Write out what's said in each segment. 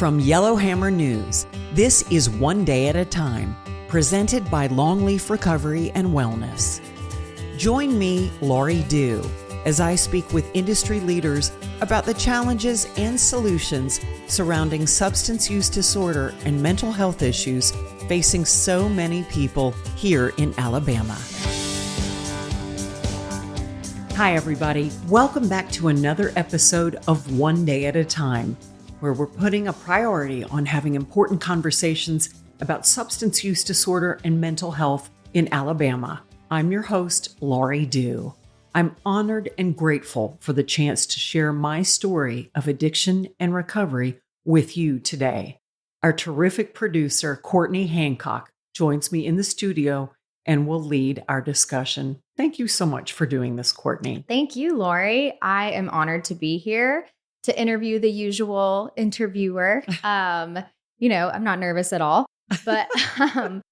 From Yellowhammer News, this is One Day at a Time, presented by Longleaf Recovery and Wellness. Join me, Laurie Dhue, as I speak with industry leaders about the challenges and solutions surrounding substance use disorder and mental health issues facing so many people here in Alabama. Hi, everybody. Welcome back to another episode of One Day at a Time, where we're putting a priority on having important conversations about substance use disorder and mental health in Alabama. I'm your host, Laurie Dhue. I'm honored and grateful for the chance to share my story of addiction and recovery with you today. Our terrific producer, Courtney Hancock, joins me in the studio and will lead our discussion. Thank you so much for doing this, Courtney. Thank you, Laurie. I am honored to be here to interview the usual interviewer. I'm not nervous at all, but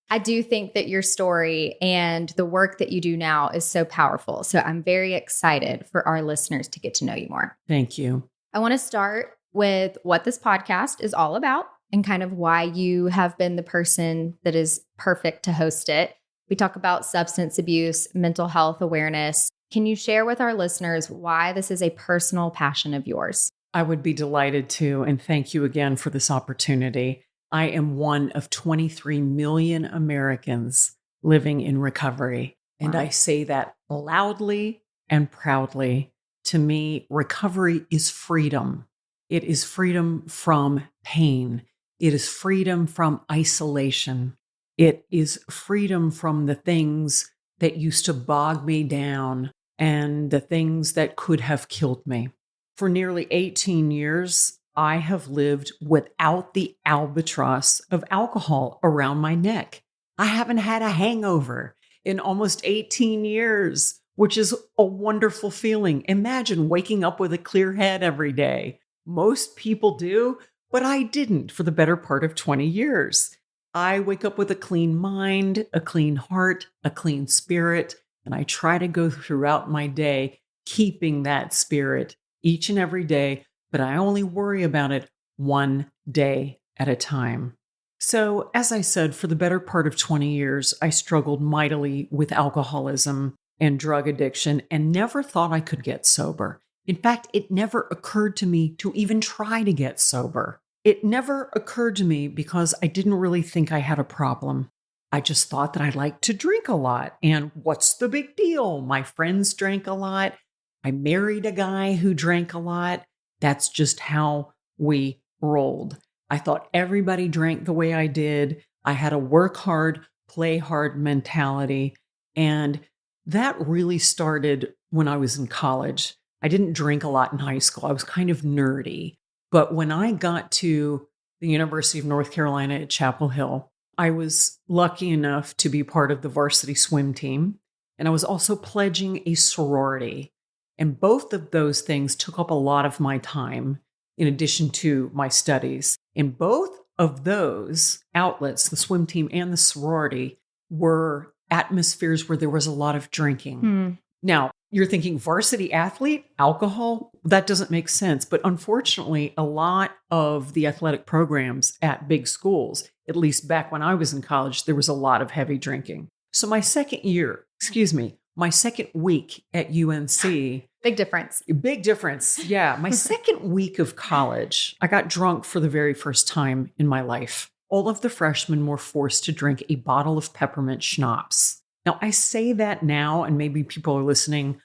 I do think that your story and the work that you do now is so powerful. So I'm very excited for our listeners to get to know you more. Thank you. I want to start with what this podcast is all about and kind of why you have been the person that is perfect to host it. We talk about substance abuse, mental health awareness. Can you share with our listeners why this is a personal passion of yours? I would be delighted to, and thank you again for this opportunity. I am one of 23 million Americans living in recovery, and I say that loudly and proudly. To me, recovery is freedom. It is freedom from pain. It is freedom from isolation. It is freedom from the things that used to bog me down and the things that could have killed me. For nearly 18 years, I have lived without the albatross of alcohol around my neck. I haven't had a hangover in almost 18 years, which is a wonderful feeling. Imagine waking up with a clear head every day. Most people do, but I didn't for the better part of 20 years. I wake up with a clean mind, a clean heart, a clean spirit, and I try to go throughout my day keeping that spirit each and every day, but I only worry about it one day at a time. So, as I said, for the better part of 20 years, I struggled mightily with alcoholism and drug addiction and never thought I could get sober. In fact, it never occurred to me to even try to get sober. It never occurred to me because I didn't really think I had a problem. I just thought that I liked to drink a lot. And what's the big deal? My friends drank a lot. I married a guy who drank a lot. That's just how we rolled. I thought everybody drank the way I did. I had a work hard, play hard mentality. And that really started when I was in college. I didn't drink a lot in high school. I was kind of nerdy. But when I got to the University of North Carolina at Chapel Hill, I was lucky enough to be part of the varsity swim team. And I was also pledging a sorority. And both of those things took up a lot of my time in addition to my studies. And both of those outlets, the swim team and the sorority, were atmospheres where there was a lot of drinking. Now, you're thinking varsity athlete, alcohol? That doesn't make sense. But unfortunately, a lot of the athletic programs at big schools, at least back when I was in college, there was a lot of heavy drinking. So my second week at UNC. Big difference. Big difference. Yeah. My second week of college, I got drunk for the very first time in my life. All of the freshmen were forced to drink a bottle of peppermint schnapps. Now, I say that now, and maybe people who are listening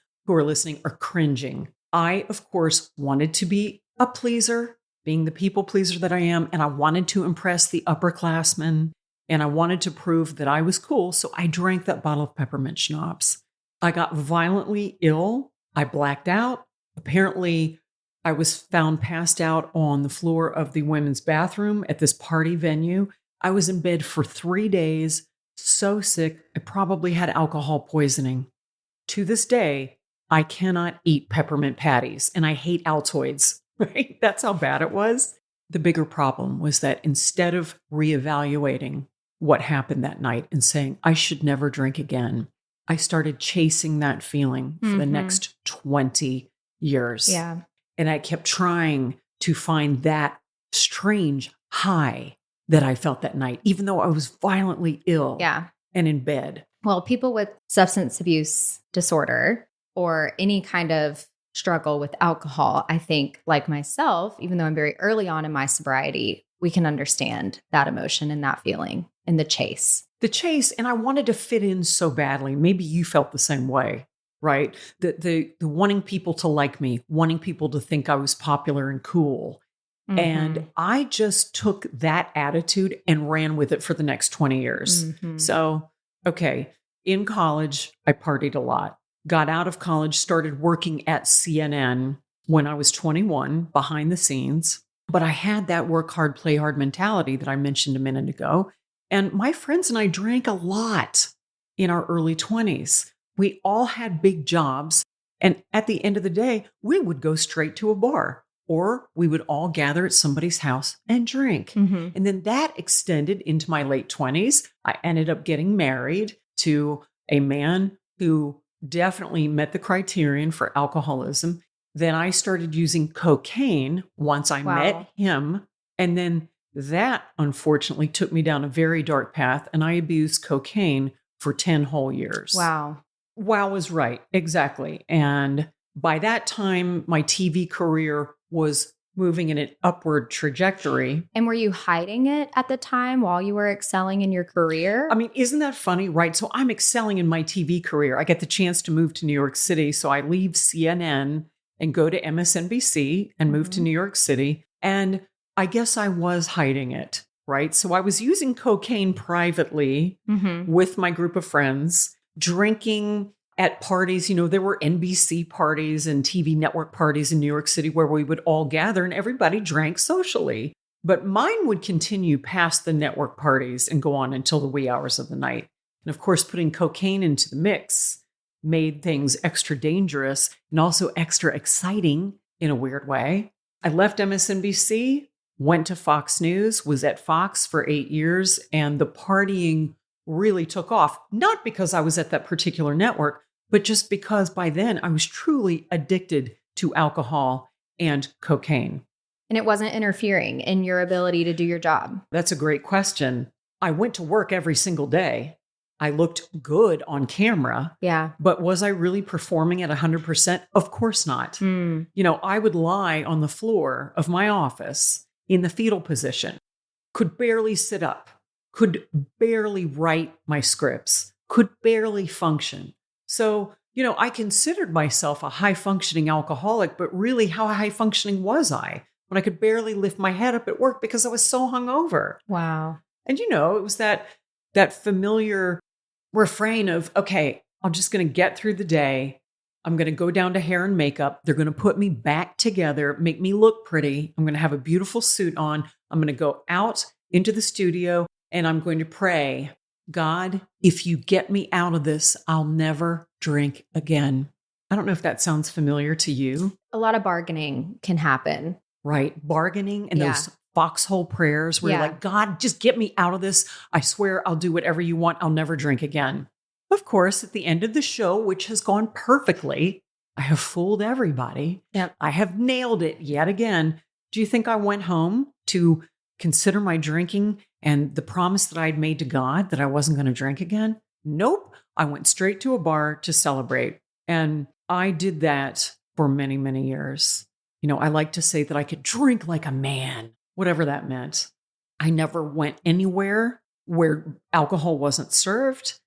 are cringing. I, of course, wanted to be a pleaser, being the people pleaser that I am, and I wanted to impress the upperclassmen, and I wanted to prove that I was cool, so I drank that bottle of peppermint schnapps. I got violently ill. I blacked out. Apparently, I was found passed out on the floor of the women's bathroom at this party venue. I was in bed for 3 days, so sick, I probably had alcohol poisoning. To this day, I cannot eat peppermint patties, and I hate Altoids, right? That's how bad it was. The bigger problem was that instead of reevaluating what happened that night and saying, I should never drink again, I started chasing that feeling for the next 20 years. Yeah. And I kept trying to find that strange high that I felt that night, even though I was violently ill Yeah. and in bed. Well, people with substance abuse disorder or any kind of struggle with alcohol, I think, like myself, even though I'm very early on in my sobriety, we can understand that emotion and that feeling in the chase. The chase, and I wanted to fit in so badly. Maybe you felt the same way, right? The wanting people to like me, wanting people to think I was popular and cool. And I just took that attitude and ran with it for the next 20 years. So, okay, in college, I partied a lot. Got out of college, started working at CNN when I was 21, behind the scenes. But I had that work hard, play hard mentality that I mentioned a minute ago. And my friends and I drank a lot in our early 20s. We all had big jobs. And at the end of the day, we would go straight to a bar. Or we would all gather at somebody's house and drink. And then that extended into my late 20s. I ended up getting married to a man who definitely met the criterion for alcoholism. Then I started using cocaine once I met him. And then that unfortunately took me down a very dark path. And I abused cocaine for 10 whole years. Wow. Wow was right. Exactly. And by that time, my TV career was moving in an upward trajectory. And were you hiding it at the time while you were excelling in your career? I mean, isn't that funny, right? So I'm excelling in my TV career. I get the chance to move to New York City. So I leave CNN and go to MSNBC and move to New York City. And I guess I was hiding it, right? So I was using cocaine privately with my group of friends, drinking at parties. You know, there were NBC parties and TV network parties in New York City where we would all gather and everybody drank socially. But mine would continue past the network parties and go on until the wee hours of the night. And of course, putting cocaine into the mix made things extra dangerous and also extra exciting in a weird way. I left MSNBC, went to Fox News, was at Fox for 8 years, and the partying really took off. Not because I was at that particular network, but just because by then I was truly addicted to alcohol and cocaine. And it wasn't interfering in your ability to do your job? That's a great question. I went to work every single day. I looked good on camera. Yeah. But was I really performing at 100%? Of course not. You know, I would lie on the floor of my office in the fetal position, could barely sit up, could barely write my scripts, could barely function. So, you know, I considered myself a high-functioning alcoholic, but really how high-functioning was I when I could barely lift my head up at work because I was so hungover? Wow. And, you know, it was that familiar refrain of, okay, I'm just going to get through the day. I'm going to go down to hair and makeup. They're going to put me back together, make me look pretty. I'm going to have a beautiful suit on. I'm going to go out into the studio and I'm going to pray, God, if you get me out of this, I'll never drink again. I don't know if that sounds familiar to you. A lot of bargaining can happen. Right. Bargaining and those foxhole prayers where you're like, God, just get me out of this. I swear I'll do whatever you want. I'll never drink again. Of course, at the end of the show, which has gone perfectly, I have fooled everybody. Yep. I have nailed it yet again. Do you think I went home to consider my drinking and the promise that I'd made to God that I wasn't going to drink again? Nope. I went straight to a bar to celebrate. And I did that for many, many years. You know, I like to say that I could drink like a man, whatever that meant. I never went anywhere where alcohol wasn't served.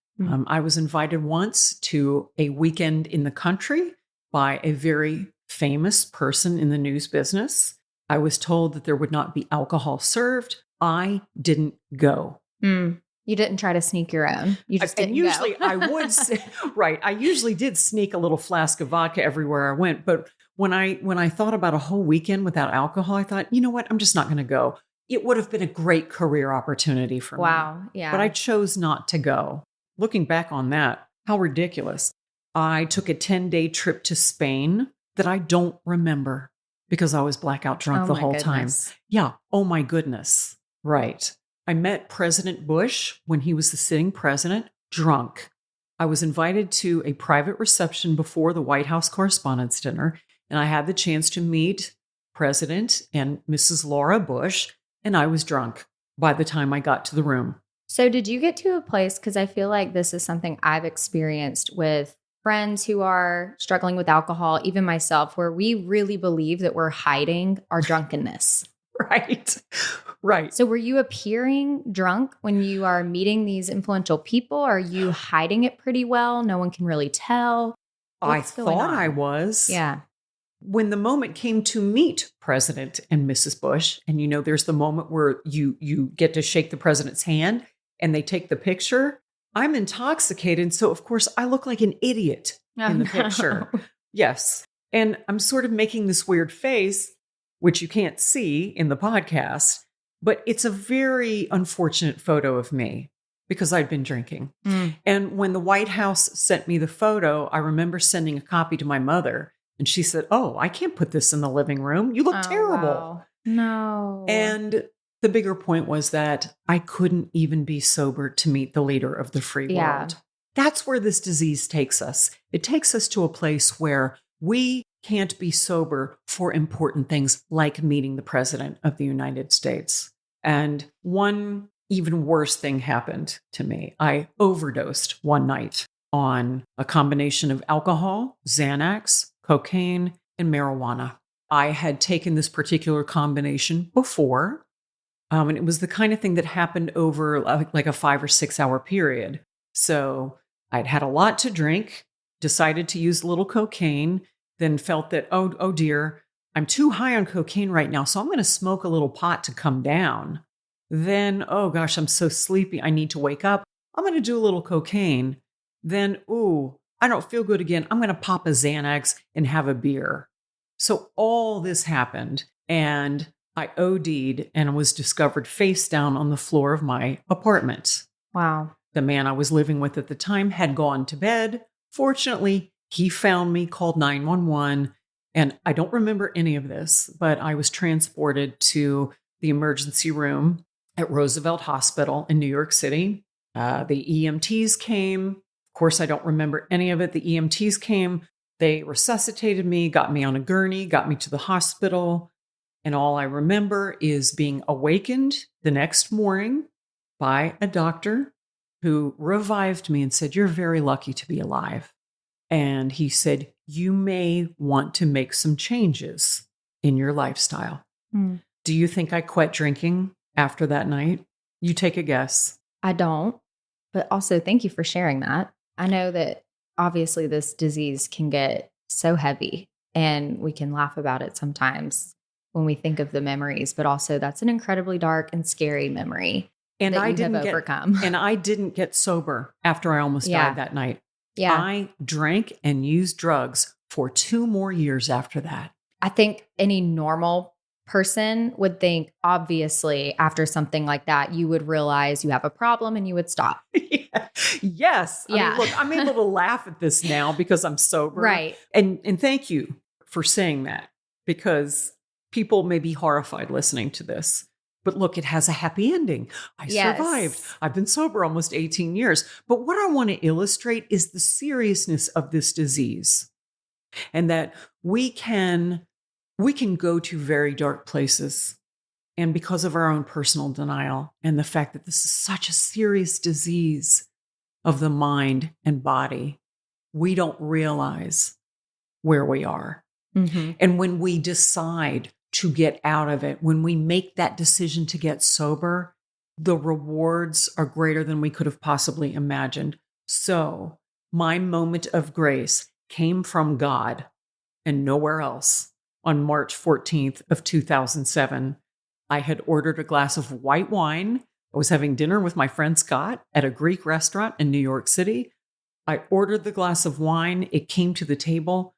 I was invited once to a weekend in the country by a very famous person in the news business. I was told that there would not be alcohol served. I didn't go. You didn't try to sneak your own. You just didn't usually go. I would say, right. I usually did sneak a little flask of vodka everywhere I went. But when I thought about a whole weekend without alcohol, I thought, you know what? I'm just not going to go. It would have been a great career opportunity for me. Wow. Yeah. But I chose not to go. Looking back on that, how ridiculous. I took a 10-day trip to Spain that I don't remember because I was blackout drunk the whole time. Yeah. Oh my goodness. Right. I met President Bush when he was the sitting president, drunk. I was invited to a private reception before the White House Correspondents' Dinner, and I had the chance to meet President and Mrs. Laura Bush. and I was drunk by the time I got to the room. So did you get to a place, because I feel like this is something I've experienced with friends who are struggling with alcohol, even myself, where we really believe that we're hiding our drunkenness. Right. Right. So were you appearing drunk when you are meeting these influential people? Are you hiding it pretty well? No one can really tell. I What's going thought on? I was. Yeah. When the moment came to meet President and Mrs. Bush, and there's the moment where you get to shake the president's hand and they take the picture, I'm intoxicated. So, of course, I look like an idiot in the picture. Yes. And I'm sort of making this weird face, which you can't see in the podcast, but it's a very unfortunate photo of me because I'd been drinking. And when the White House sent me the photo, I remember sending a copy to my mother. And she said, "Oh, I can't put this in the living room. You look terrible." Wow. No. And the bigger point was that I couldn't even be sober to meet the leader of the free world. That's where this disease takes us. It takes us to a place where we can't be sober for important things like meeting the president of the United States. And one even worse thing happened to me. I overdosed one night on a combination of alcohol, Xanax, cocaine, and marijuana. I had taken this particular combination before, and it was the kind of thing that happened over like a 5 or 6 hour period. So I'd had a lot to drink, decided to use a little cocaine, then felt that, oh dear, I'm too high on cocaine right now, so I'm going to smoke a little pot to come down. Then, oh gosh, I'm so sleepy, I need to wake up. I'm going to do a little cocaine. Then, I don't feel good again. I'm going to pop a Xanax and have a beer. So all this happened, and I OD'd and was discovered face down on the floor of my apartment. Wow. The man I was living with at the time had gone to bed. Fortunately, he found me, called 911, and I don't remember any of this, but I was transported to the emergency room at Roosevelt Hospital in New York City. The EMTs came. Of course, I don't remember any of it. The EMTs came. They resuscitated me, got me on a gurney, got me to the hospital. And all I remember is being awakened the next morning by a doctor who revived me and said, "You're very lucky to be alive." And he said, "You may want to make some changes in your lifestyle." Do you think I quit drinking after that night? You take a guess. I don't. But also, thank you for sharing that. I know that obviously this disease can get so heavy and we can laugh about it sometimes when we think of the memories, but also that's an incredibly dark and scary memory And that I you didn't have overcome. And I didn't get sober after I almost died that night. Yeah. I drank and used drugs for 2 more years after that. I think any normal person would think, obviously, after something like that, you would realize you have a problem and you would stop. Yes. I mean, look, I'm able to laugh at this now because I'm sober. Right. And thank you for saying that, because people may be horrified listening to this. But look, it has a happy ending. I survived. I've been sober almost 18 years. But what I want to illustrate is the seriousness of this disease, and that we can go to very dark places. And because of our own personal denial and the fact that this is such a serious disease of the mind and body, we don't realize where we are. Mm-hmm. And when we decide to get out of it, when we make that decision to get sober, the rewards are greater than we could have possibly imagined. So my moment of grace came from God and nowhere else. On March 14th of 2007, I had ordered a glass of white wine. I was having dinner with my friend Scott at a Greek restaurant in New York City. I ordered the glass of wine. It came to the table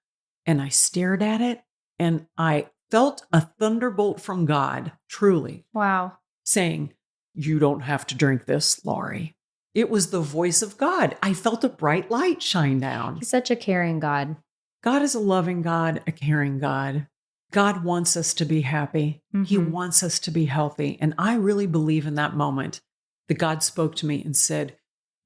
and I stared at it and I felt a thunderbolt from God, truly. Wow. Saying, "You don't have to drink this, Laurie." It was the voice of God. I felt a bright light shine down. He's such a caring God. God is a loving God, a caring God. God wants us to be happy. Mm-hmm. He wants us to be healthy. And I really believe in that moment that God spoke to me and said,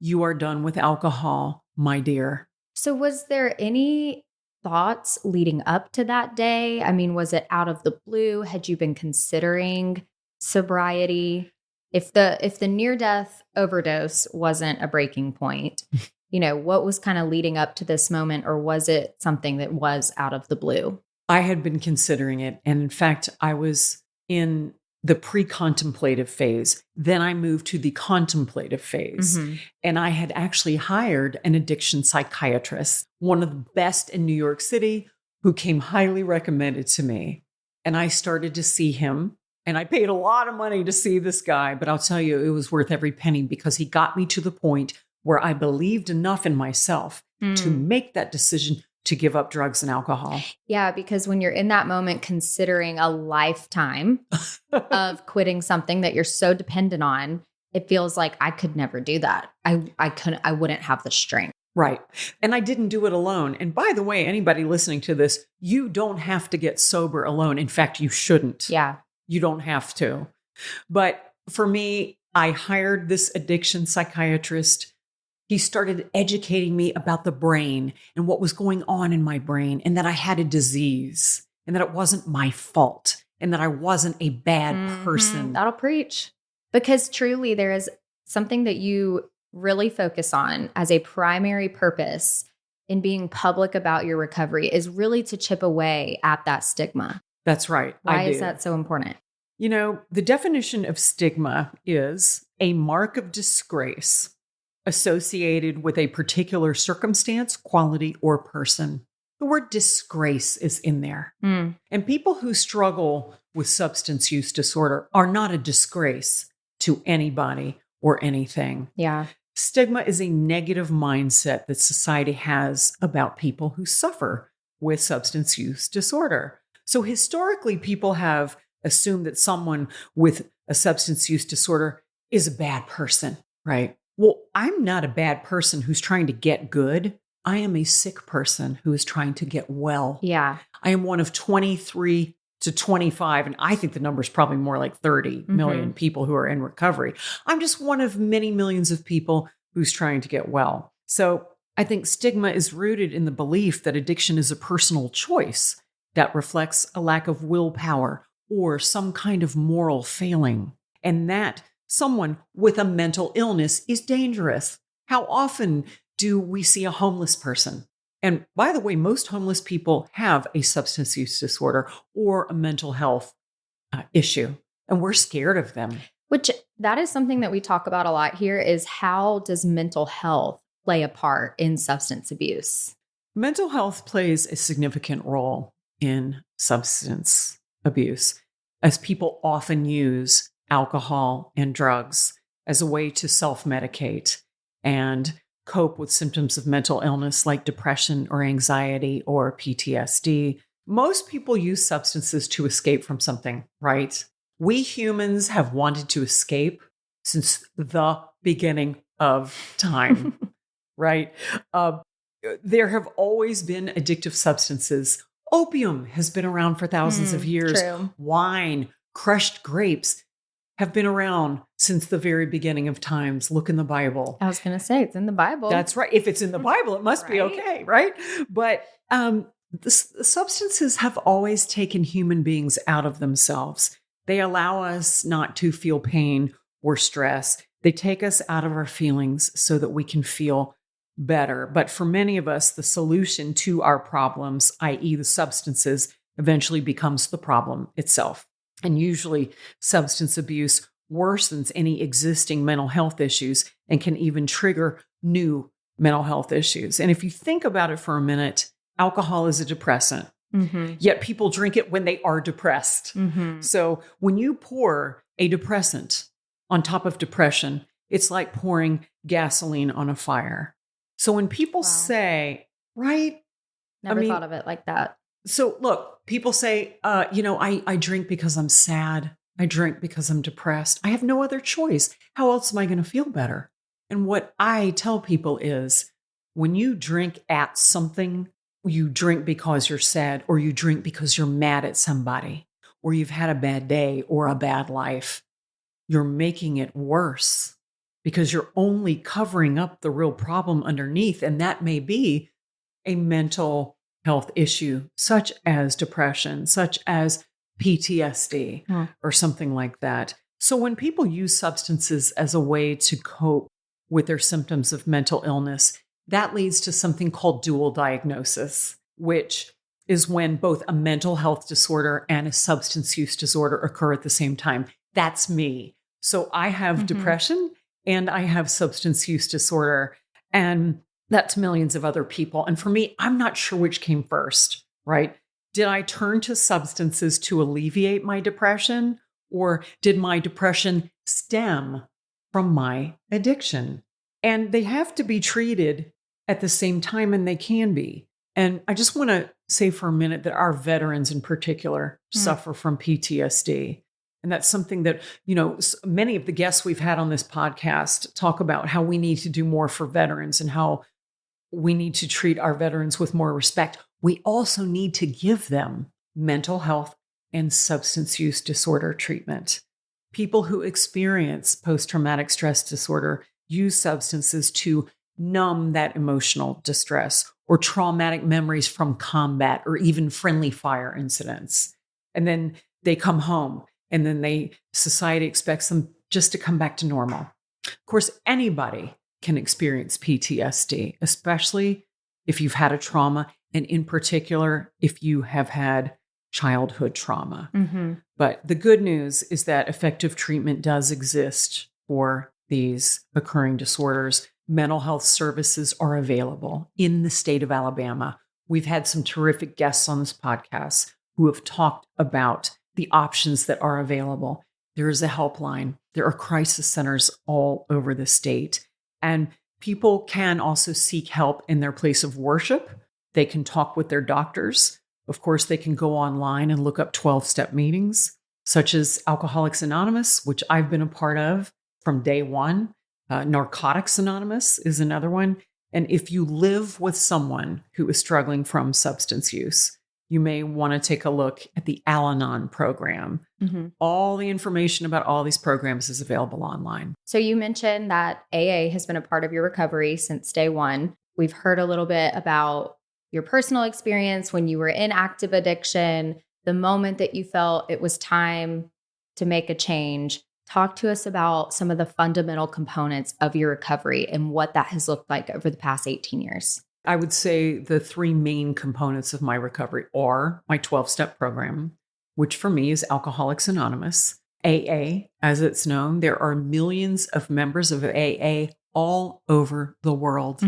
"You are done with alcohol, my dear." So was there any thoughts leading up to that day? I mean, was it out of the blue? Had you been considering sobriety, if the near death overdose wasn't a breaking point, what was kind of leading up to this moment, or was it something that was out of the blue? I had been considering it. And in fact, I was in the pre-contemplative phase. Then I moved to the contemplative phase. Mm-hmm. And I had actually hired an addiction psychiatrist, one of the best in New York City, who came highly recommended to me. And I started to see him. And I paid a lot of money to see this guy. But I'll tell you, it was worth every penny, because he got me to the point where I believed enough in myself to make that decision to give up drugs and alcohol. Yeah, because when you're in that moment considering a lifetime of quitting something that you're so dependent on, it feels like I could never do that. I wouldn't have the strength. Right. And I didn't do it alone. And by the way, anybody listening to this, you don't have to get sober alone. In fact, you shouldn't. Yeah. You don't have to. But for me, I hired this addiction psychiatrist. He started educating me about the brain and what was going on in my brain, and that I had a disease, and that it wasn't my fault, and that I wasn't a bad person. That'll preach. Because truly, there is something that you really focus on as a primary purpose in being public about your recovery is really to chip away at that stigma. That's right. Why is that so important? The definition of stigma is a mark of disgrace associated with a particular circumstance, quality, or person. The word disgrace is in there. And people who struggle with substance use disorder are not a disgrace to anybody or anything. Yeah. Stigma is a negative mindset that society has about people who suffer with substance use disorder. So historically, people have assumed that someone with a substance use disorder is a bad person, right? Well, I'm not a bad person who's trying to get good. I am a sick person who is trying to get well. Yeah. I am one of 23 to 25, and I think the number is probably more like 30 million people who are in recovery. I'm just one of many millions of people who's trying to get well. So I think stigma is rooted in the belief that addiction is a personal choice that reflects a lack of willpower or some kind of moral failing, and that someone with a mental illness is dangerous. How often do we see a homeless person? And by the way, most homeless people have a substance use disorder or a mental health issue, and we're scared of them. Which that is something that we talk about a lot here, is how does mental health play a part in substance abuse? Mental health plays a significant role in substance abuse, as people often use alcohol and drugs as a way to self-medicate and cope with symptoms of mental illness like depression or anxiety or PTSD. Most people use substances to escape from something, right? We humans have wanted to escape since the beginning of time, right? There have always been addictive substances. Opium has been around for thousands of years. True. Wine, crushed grapes have been around since the very beginning of times. Look in the Bible. I was going to say, it's in the Bible. That's right. If it's in the Bible, it must be okay, right? But the substances have always taken human beings out of themselves. They allow us not to feel pain or stress. They take us out of our feelings so that we can feel better. But for many of us, the solution to our problems, i.e. the substances, eventually becomes the problem itself. And usually substance abuse worsens any existing mental health issues and can even trigger new mental health issues. And if you think about it for a minute, alcohol is a depressant, yet people drink it when they are depressed. So when you pour a depressant on top of depression, it's like pouring gasoline on a fire. So when people say, right? Never thought of it like that. So look, people say, I drink because I'm sad. I drink because I'm depressed. I have no other choice. How else am I going to feel better? And what I tell people is, when you drink at something, you drink because you're sad, or you drink because you're mad at somebody, or you've had a bad day or a bad life, you're making it worse because you're only covering up the real problem underneath. And that may be a mental health issue, such as depression, such as PTSD or something like that. So when people use substances as a way to cope with their symptoms of mental illness, that leads to something called dual diagnosis, which is when both a mental health disorder and a substance use disorder occur at the same time. That's me. So I have depression and I have substance use disorder, and that's millions of other people. And for me, I'm not sure which came first, right? Did I turn to substances to alleviate my depression, or did my depression stem from my addiction? And they have to be treated at the same time, and they can be. And I just want to say for a minute that our veterans in particular suffer from PTSD. And that's something that, many of the guests we've had on this podcast talk about how we need to do more for veterans and how we need to treat our veterans with more respect. We also need to give them mental health and substance use disorder treatment. People who experience post-traumatic stress disorder use substances to numb that emotional distress or traumatic memories from combat or even friendly fire incidents. And then they come home, and then society expects them just to come back to normal. Of course, anybody can experience PTSD, especially if you've had a trauma, and in particular, if you have had childhood trauma. But the good news is that effective treatment does exist for these occurring disorders. Mental health services are available in the state of Alabama. We've had some terrific guests on this podcast who have talked about the options that are available. There is a helpline. There are crisis centers all over the state. And people can also seek help in their place of worship. They can talk with their doctors. Of course, they can go online and look up 12-step meetings, such as Alcoholics Anonymous, which I've been a part of from day one. Narcotics Anonymous is another one. And if you live with someone who is struggling from substance use, you may want to take a look at the Al-Anon program. All the information about all these programs is available online. So you mentioned that AA has been a part of your recovery since day one. We've heard a little bit about your personal experience when you were in active addiction, the moment that you felt it was time to make a change. Talk to us about some of the fundamental components of your recovery and what that has looked like over the past 18 years. I would say the three main components of my recovery are my 12-step program, which for me is Alcoholics Anonymous. AA, as it's known, there are millions of members of AA all over the world.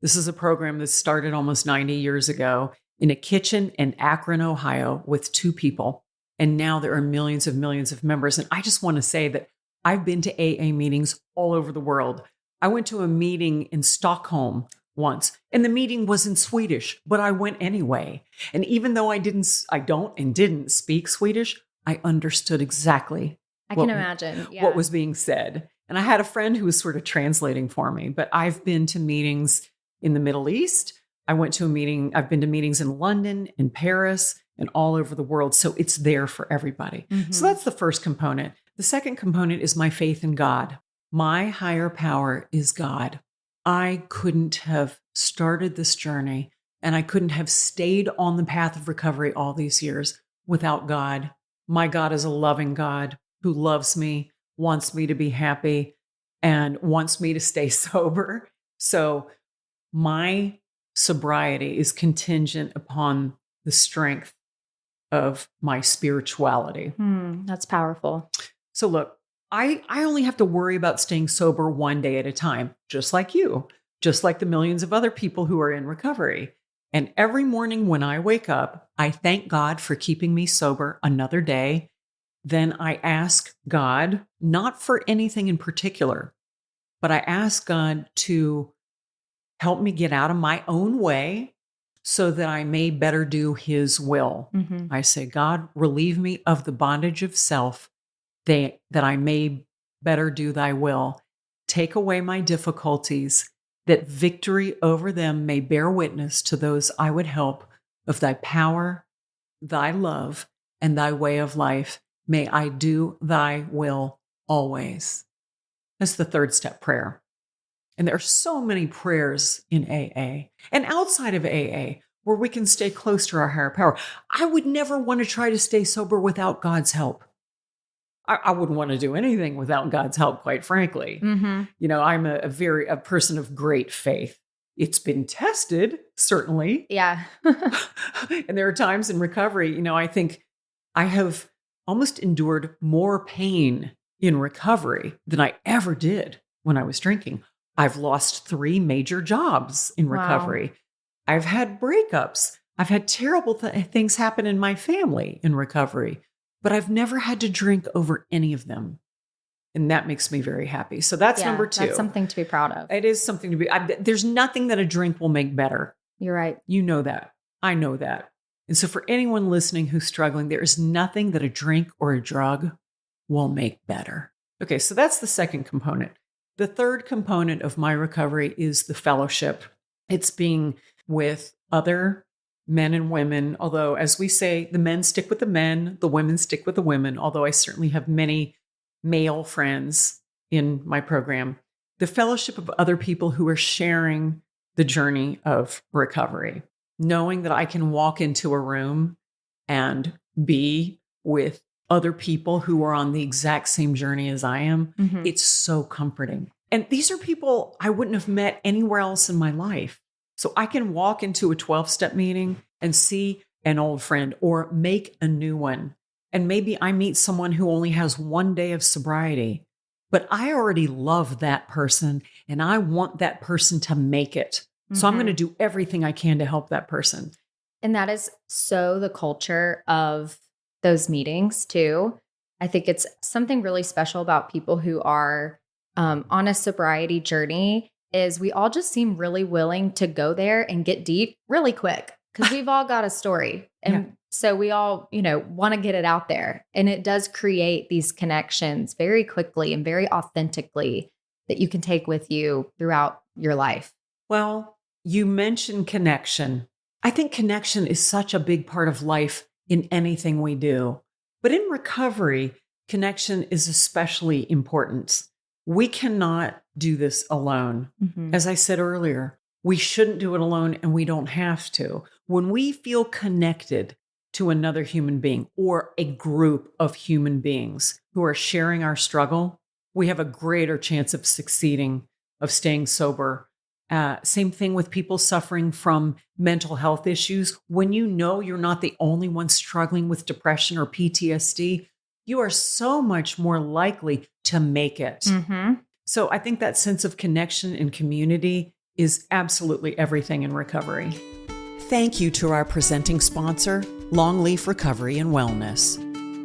This is a program that started almost 90 years ago in a kitchen in Akron, Ohio, with 2 people. And now there are millions of members. And I just want to say that I've been to AA meetings all over the world. I went to a meeting in Stockholm once, and the meeting was in Swedish, but I went anyway. And even though I didn't speak Swedish, I understood exactly can imagine what was being said. And I had a friend who was sort of translating for me. But I've been to meetings in the Middle East. I've been to meetings in London, in Paris, and all over the world. So it's there for everybody. So that's the first component. The second component is my faith in God. My higher power is God. I couldn't have started this journey, and I couldn't have stayed on the path of recovery all these years without God. My God is a loving God who loves me, wants me to be happy, and wants me to stay sober. So my sobriety is contingent upon the strength of my spirituality. That's powerful. So look, I only have to worry about staying sober one day at a time, just like you, just like the millions of other people who are in recovery. And every morning when I wake up, I thank God for keeping me sober another day. Then I ask God, not for anything in particular, but I ask God to help me get out of my own way so that I may better do His will. I say, God, relieve me of the bondage of self that I may better do thy will. Take away my difficulties, that victory over them may bear witness to those I would help of thy power, thy love, and thy way of life. May I do thy will always. That's the third step prayer. And there are so many prayers in AA. And outside of AA, where we can stay close to our higher power. I would never want to try to stay sober without God's help. I wouldn't want to do anything without God's help, quite frankly. You know, I'm a person of great faith. It's been tested, certainly. Yeah. And there are times in recovery, you know, I think I have almost endured more pain in recovery than I ever did when I was drinking. I've lost 3 major jobs in recovery. Wow. I've had breakups. I've had terrible things happen in my family in recovery, but I've never had to drink over any of them. And that makes me very happy. So that's number 2. That's something to be proud of. It is something to be. There's nothing that a drink will make better. You're right. You know that. I know that. And so for anyone listening who's struggling, there is nothing that a drink or a drug will make better. Okay, so that's the second component. The third component of my recovery is the fellowship. It's being with other men and women, although as we say, the men stick with the men, the women stick with the women, although I certainly have many male friends in my program. The fellowship of other people who are sharing the journey of recovery, knowing that I can walk into a room and be with other people who are on the exact same journey as I am. It's so comforting. And these are people I wouldn't have met anywhere else in my life. So I can walk into a 12-step meeting and see an old friend or make a new one. And maybe I meet someone who only has 1 day of sobriety, but I already love that person and I want that person to make it. So I'm going to do everything I can to help that person. And that is so the culture of those meetings too. I think it's something really special about people who are on a sobriety journey is we all just seem really willing to go there and get deep really quick because we've all got a story. And so we all, you know, want to get it out there. And it does create these connections very quickly and very authentically that you can take with you throughout your life. Well, you mentioned connection. I think connection is such a big part of life in anything we do. But in recovery, connection is especially important. We cannot do this alone. As I said earlier, we shouldn't do it alone and we don't have to. When we feel connected to another human being or a group of human beings who are sharing our struggle, we have a greater chance of succeeding, of staying sober. Same thing with people suffering from mental health issues. When you know you're not the only one struggling with depression or PTSD, you are so much more likely to make it. So I think that sense of connection and community is absolutely everything in recovery. Thank you to our presenting sponsor, Longleaf Recovery and Wellness.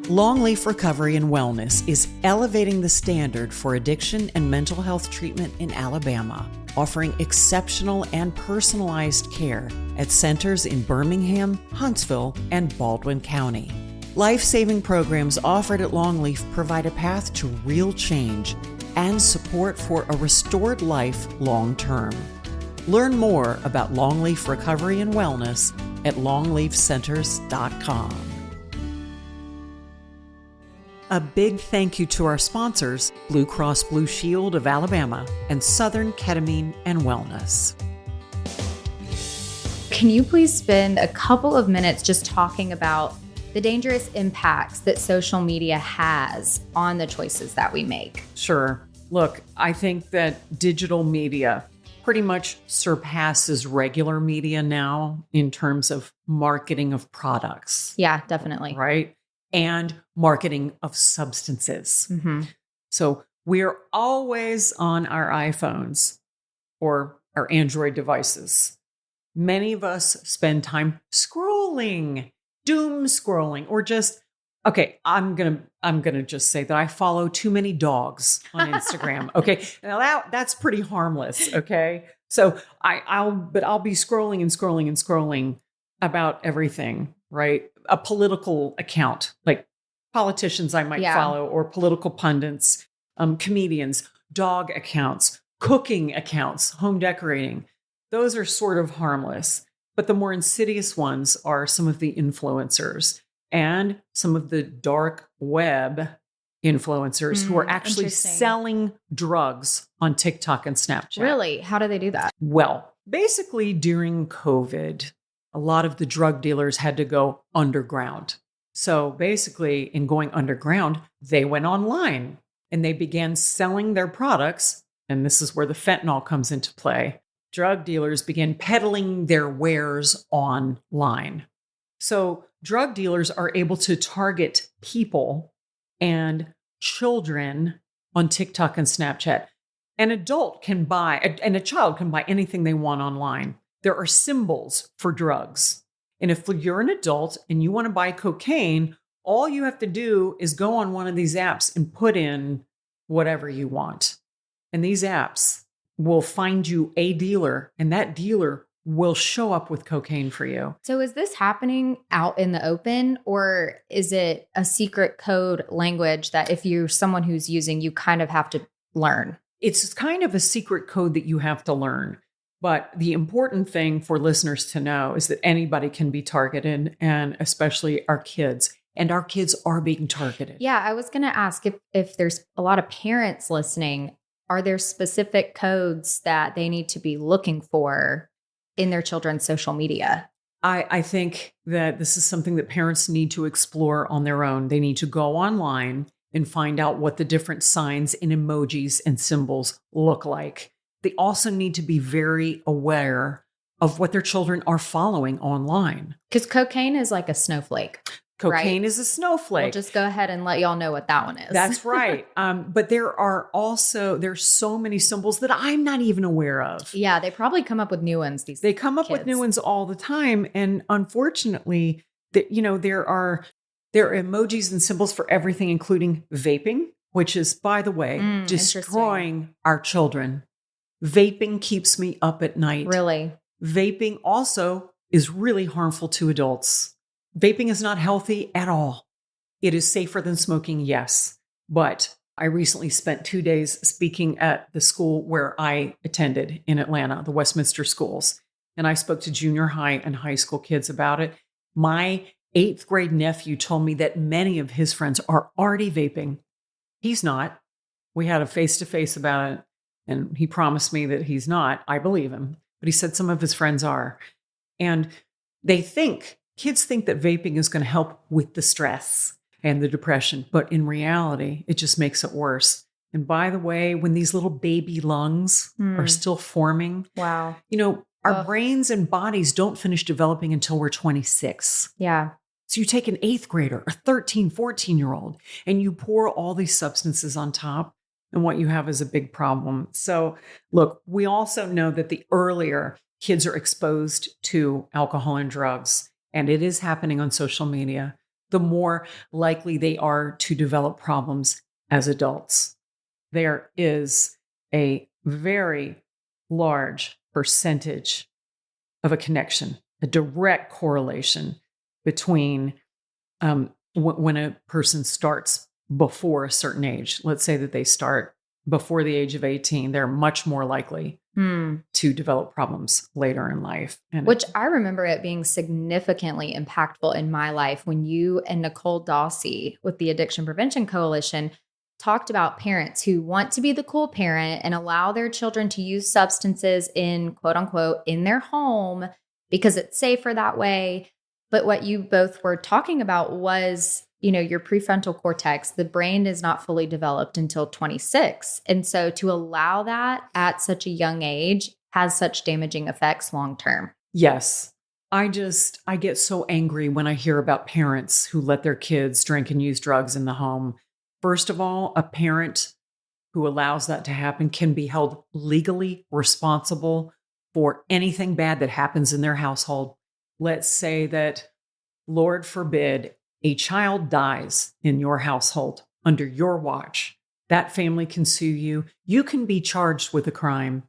Longleaf Recovery and Wellness is elevating the standard for addiction and mental health treatment in Alabama, offering exceptional and personalized care at centers in Birmingham, Huntsville, and Baldwin County. Life-saving programs offered at Longleaf provide a path to real change and support for a restored life long-term. Learn more about Longleaf Recovery and Wellness at longleafcenters.com. A big thank you to our sponsors, Blue Cross Blue Shield of Alabama and Southern Ketamine and Wellness. Can you please spend a couple of minutes just talking about the dangerous impacts that social media has on the choices that we make? Sure. Look, I think that digital media pretty much surpasses regular media now in terms of marketing of products. Yeah, definitely. Right? And marketing of substances. So we're always on our iPhones or our Android devices. Many of us spend time scrolling, doom scrolling, or just, okay, I'm gonna just say that I follow too many dogs on Instagram. Okay, now that's pretty harmless. Okay, so I'll be scrolling and scrolling and scrolling about everything. Right, a political account like politicians I might follow, or political pundits, comedians, dog accounts, cooking accounts, home decorating. Those are sort of harmless, but the more insidious ones are some of the influencers and some of the dark web influencers who are actually selling drugs on TikTok and Snapchat. Really? How do they do that? Well, basically during COVID, a lot of the drug dealers had to go underground. So basically, in going underground, they went online and they began selling their products. And this is where the fentanyl comes into play. Drug dealers began peddling their wares online. So drug dealers are able to target people and children on TikTok and Snapchat. An adult can buy, and a child can buy anything they want online. There are symbols for drugs. And if you're an adult and you want to buy cocaine, all you have to do is go on one of these apps and put in whatever you want. And these apps will find you a dealer, and that dealer will show up with cocaine for you. So is this happening out in the open, or is it a secret code language that if you're someone who's using, you kind of have to learn? It's kind of a secret code that you have to learn. But the important thing for listeners to know is that anybody can be targeted, and especially our kids. And our kids are being targeted. Yeah, I was going to ask if there's a lot of parents listening, are there specific codes that they need to be looking for in their children's social media? I think that this is something that parents need to explore on their own. They need to go online and find out what the different signs and emojis and symbols look like. They also need to be very aware of what their children are following online. Because cocaine is like a snowflake. Cocaine is a snowflake. We'll just go ahead and let y'all know what that one is. That's right. But there's so many symbols that I'm not even aware of. Yeah, they probably come up with new ones. They come up with new ones all the time. And unfortunately, there are emojis and symbols for everything, including vaping, which is, by the way, destroying our children. Vaping keeps me up at night. Really? Vaping also is really harmful to adults. Vaping is not healthy at all. It is safer than smoking, yes. But I recently spent 2 days speaking at the school where I attended in Atlanta, the Westminster schools. And I spoke to junior high and high school kids about it. My 8th grade nephew told me that many of his friends are already vaping. He's not. We had a face-to-face about it. And he promised me that he's not. I believe him. But he said some of his friends are. And kids think that vaping is going to help with the stress and the depression. But in reality, it just makes it worse. And by the way, when these little baby lungs are still forming, wow, our brains and bodies don't finish developing until we're 26. Yeah. So you take an 8th grader, a 13, 14-year-old, and you pour all these substances on top. And what you have is a big problem. So look, we also know that the earlier kids are exposed to alcohol and drugs, and it is happening on social media, the more likely they are to develop problems as adults. There is a very large percentage of a connection, a direct correlation between when a person starts before a certain age. Let's say that they start before the age of 18, they're much more likely to develop problems later in life. Which I remember it being significantly impactful in my life when you and Nicole Dawsey with the Addiction Prevention Coalition talked about parents who want to be the cool parent and allow their children to use substances in quote unquote in their home because it's safer that way. But what you both were talking about was your prefrontal cortex, the brain is not fully developed until 26. And so to allow that at such a young age has such damaging effects long term. Yes. I get so angry when I hear about parents who let their kids drink and use drugs in the home. First of all, a parent who allows that to happen can be held legally responsible for anything bad that happens in their household. Let's say that, Lord forbid, a child dies in your household under your watch. That family can sue you. You can be charged with a crime.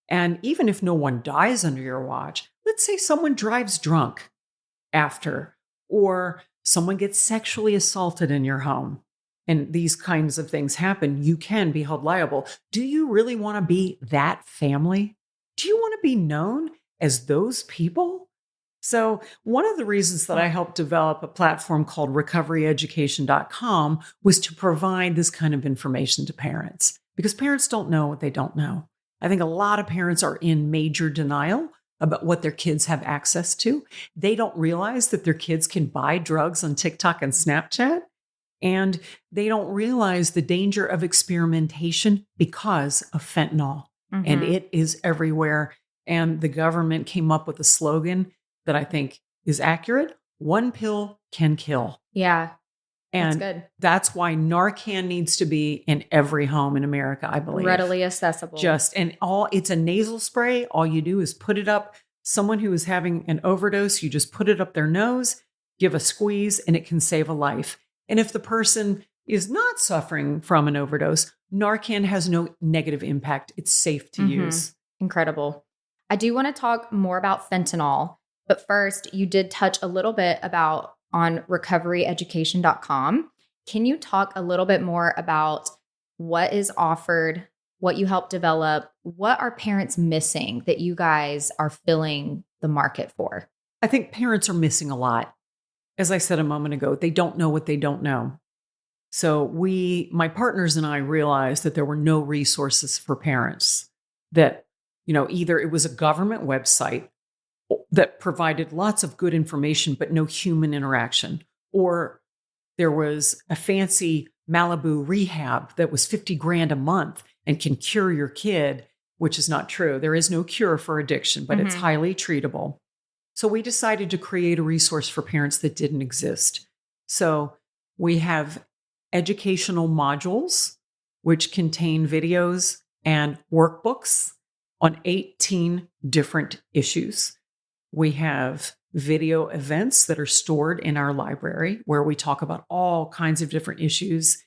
And even if no one dies under your watch, let's say someone drives drunk after, or someone gets sexually assaulted in your home, and these kinds of things happen, you can be held liable. Do you really want to be that family? Do you want to be known as those people? So one of the reasons that I helped develop a platform called recoveryeducation.com was to provide this kind of information to parents, because parents don't know what they don't know. I think a lot of parents are in major denial about what their kids have access to. They don't realize that their kids can buy drugs on TikTok and Snapchat. And they don't realize the danger of experimentation because of fentanyl. And it is everywhere. And the government came up with a slogan that I think is accurate. One pill can kill. Yeah. And that's good. That's why Narcan needs to be in every home in America, I believe. Readily accessible. It's a nasal spray. All you do is put it up. Someone who is having an overdose, you just put it up their nose, give a squeeze, and it can save a life. And if the person is not suffering from an overdose, Narcan has no negative impact. It's safe to use. Incredible. I do want to talk more about fentanyl, but first, you did touch a little bit about on recoveryeducation.com. Can you talk a little bit more about what is offered, what you help develop? What are parents missing that you guys are filling the market for? I think parents are missing a lot. As I said a moment ago, they don't know what they don't know. So my partners and I realized that there were no resources for parents, that, either it was a government website that provided lots of good information, but no human interaction, or there was a fancy Malibu rehab that was $50,000 a month and can cure your kid, which is not true. There is no cure for addiction, but it's highly treatable. So we decided to create a resource for parents that didn't exist. So we have educational modules, which contain videos and workbooks on 18 different issues. We have video events that are stored in our library where we talk about all kinds of different issues.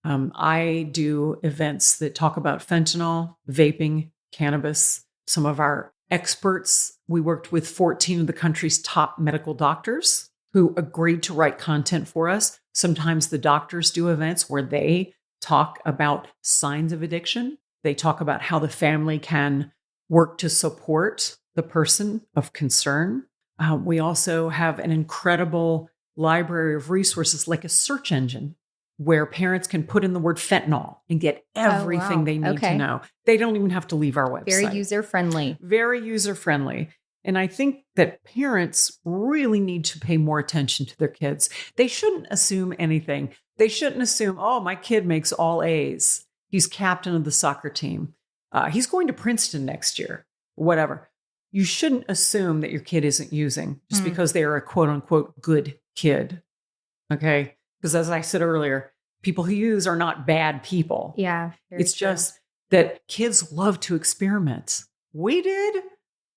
I do events that talk about fentanyl, vaping, cannabis. Some of our experts, we worked with 14 of the country's top medical doctors who agreed to write content for us. Sometimes the doctors do events where they talk about signs of addiction. They talk about how the family can work to support the person of concern. We also have an incredible library of resources like a search engine where parents can put in the word fentanyl and get everything they need to know. They don't even have to leave our website. Very user-friendly. Very user-friendly. And I think that parents really need to pay more attention to their kids. They shouldn't assume anything. They shouldn't assume, oh, my kid makes all A's. He's captain of the soccer team. He's going to Princeton next year, whatever. You shouldn't assume that your kid isn't using just because they are a quote unquote good kid. Okay. Because as I said earlier, people who use are not bad people. Yeah. It's just that kids love to experiment. We did.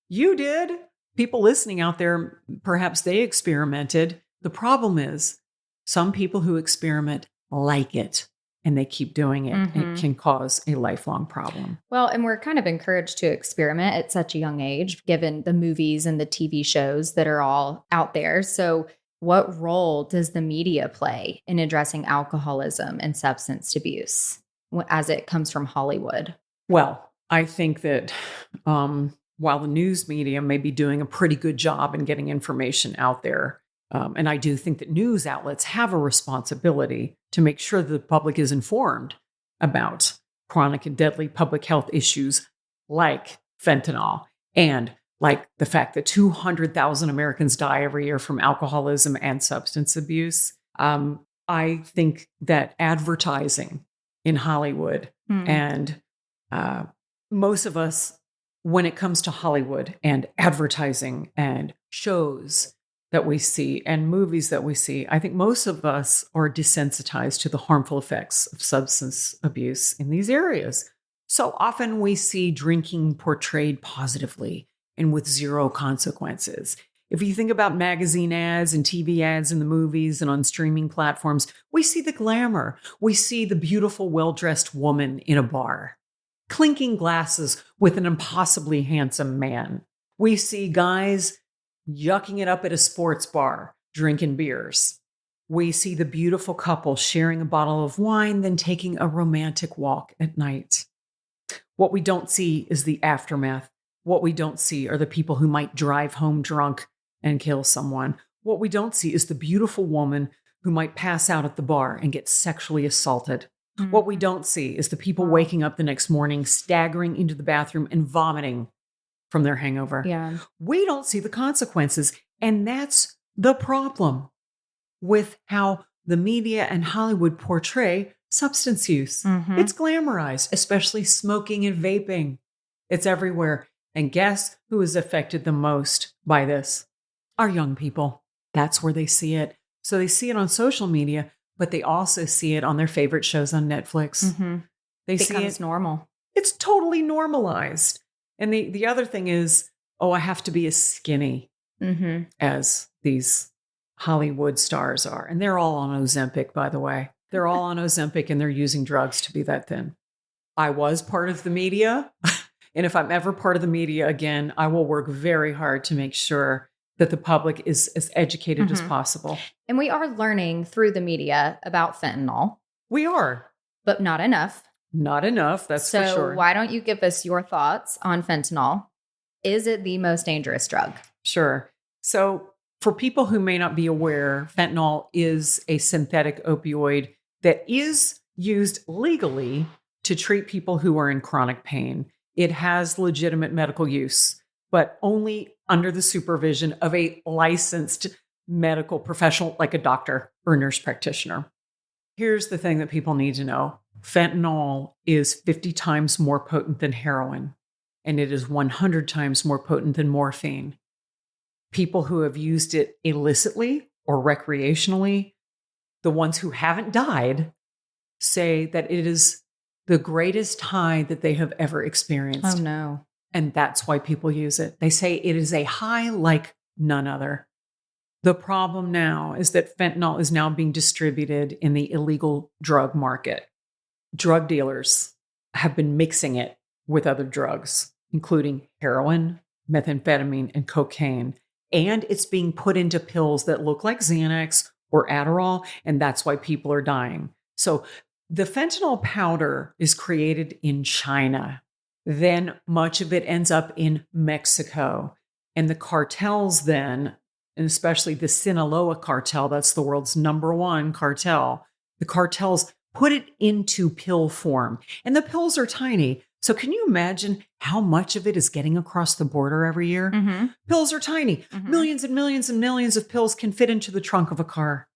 You did. People listening out there, perhaps they experimented. The problem is some people who experiment like it and they keep doing it. It can cause a lifelong problem. Well, and we're kind of encouraged to experiment at such a young age, given the movies and the TV shows that are all out there. So what role does the media play in addressing alcoholism and substance abuse as it comes from Hollywood? Well, I think that while the news media may be doing a pretty good job in getting information out there, and I do think that news outlets have a responsibility to make sure that the public is informed about chronic and deadly public health issues like fentanyl and like the fact that 200,000 Americans die every year from alcoholism and substance abuse. I think that advertising in Hollywood and most of us, when it comes to Hollywood and advertising and shows that we see and movies that we see, I think most of us are desensitized to the harmful effects of substance abuse in these areas. So often we see drinking portrayed positively and with zero consequences. If you think about magazine ads and TV ads in the movies and on streaming platforms, we see the glamour. We see the beautiful, well-dressed woman in a bar, clinking glasses with an impossibly handsome man. We see guys yucking it up at a sports bar, drinking beers. We see the beautiful couple sharing a bottle of wine, then taking a romantic walk at night. What we don't see is the aftermath. What we don't see are the people who might drive home drunk and kill someone. What we don't see is the beautiful woman who might pass out at the bar and get sexually assaulted. What we don't see is the people waking up the next morning, staggering into the bathroom and vomiting from their hangover. Yeah. We don't see the consequences. And that's the problem with how the media and Hollywood portray substance use. Mhm. It's glamorized, especially smoking and vaping. It's everywhere. And guess who is affected the most by this? Our young people. That's where they see it. So they see it on social media, but they also see it on their favorite shows on Netflix. Mhm. They It see becomes it. normal. It's totally normalized. And the other thing is, oh, I have to be as skinny Mhm. as these Hollywood stars are. And they're all on Ozempic, by the way. They're all on Ozempic and they're using drugs to be that thin. I was part of the media. And if I'm ever part of the media again, I will work very hard to make sure that the public is as educated as Mhm. possible. And we are learning through the media about fentanyl, We are. but not enough. Not enough, that's for So sure. why don't you give us your thoughts on fentanyl? Is it the most dangerous drug? Sure. So, for people who may not be aware, fentanyl is a synthetic opioid that is used legally to treat people who are in chronic pain. It has legitimate medical use, but only under the supervision of a licensed medical professional like a doctor or nurse practitioner. Here's the thing that people need to know. Fentanyl is 50 times more potent than heroin, and it is 100 times more potent than morphine. People who have used it illicitly or recreationally, the ones who haven't died, say that it is the greatest high that they have ever experienced. Oh, no. And that's why people use it. They say it is a high like none other. The problem now is that fentanyl is now being distributed in the illegal drug market. Drug dealers have been mixing it with other drugs, including heroin, methamphetamine, and cocaine. And it's being put into pills that look like Xanax or Adderall, and that's why people are dying. So the fentanyl powder is created in China. Then much of it ends up in Mexico. And the cartels then, and especially the Sinaloa cartel, that's the world's #1 cartel, the cartels put it into pill form. And the pills are tiny. So can you imagine how much of it is getting across the border every year? Mm-hmm. Pills are tiny. Mm-hmm. Millions and millions and millions of pills can fit into the trunk of a car.